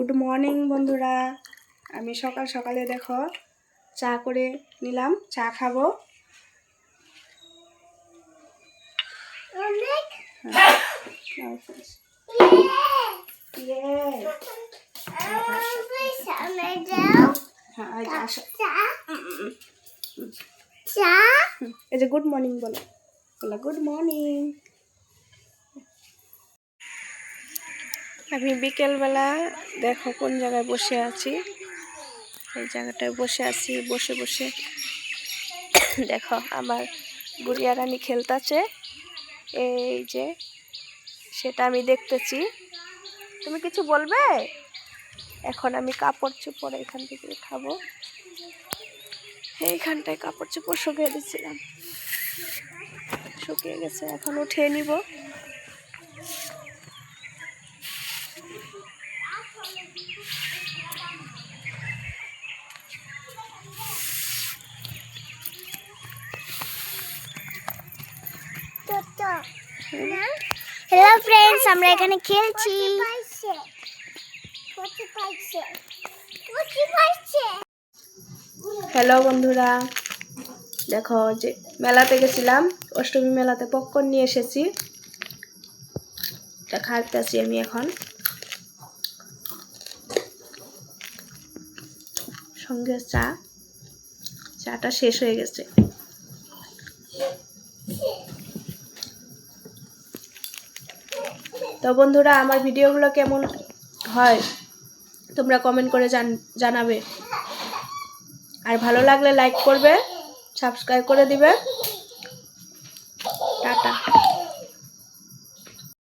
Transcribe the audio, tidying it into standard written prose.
Good morning বন্ধুরা, আমি সকাল সকালে দেখো চা করে নিলাম, চা খাবো। এই যে গুড মর্নিং বলো, বলো গুড মর্নিং। আমি বিকেলবেলা দেখো কোন জায়গায় বসে আছি, এই জায়গাটায় বসে আছি। বসে বসে দেখো আমার গুড়িয়া রানী খেলতেছে, এই যে সেটা আমি দেখতেছি। তুমি কিছু বলবে? এখন আমি কাপড় চোপড় এখান থেকে উঠাবো। এইখানটায় কাপড় চোপড় শুকিয়ে দিচ্ছিলাম, শুকিয়ে গেছে, এখন উঠিয়ে নিব। হ্যালো ফ্রেন্ডস, আমরা এখানে খেলছি। হ্যালো বন্ধুরা, দেখো যে মেলাতে গেছিলাম, অষ্টমী মেলাতে পপকর্ন নিয়ে এসেছি, এটা খাইতেছি আমি এখন। সঙ্গে চাটা শেষ হয়ে গেছে। তো বন্ধুরা, আমার ভিডিওগুলো কেমন হয় তোমরা কমেন্ট করে জানাবে, আর ভালো লাগলে লাইক করবে, সাবস্ক্রাইব করে দিবে। টাটা।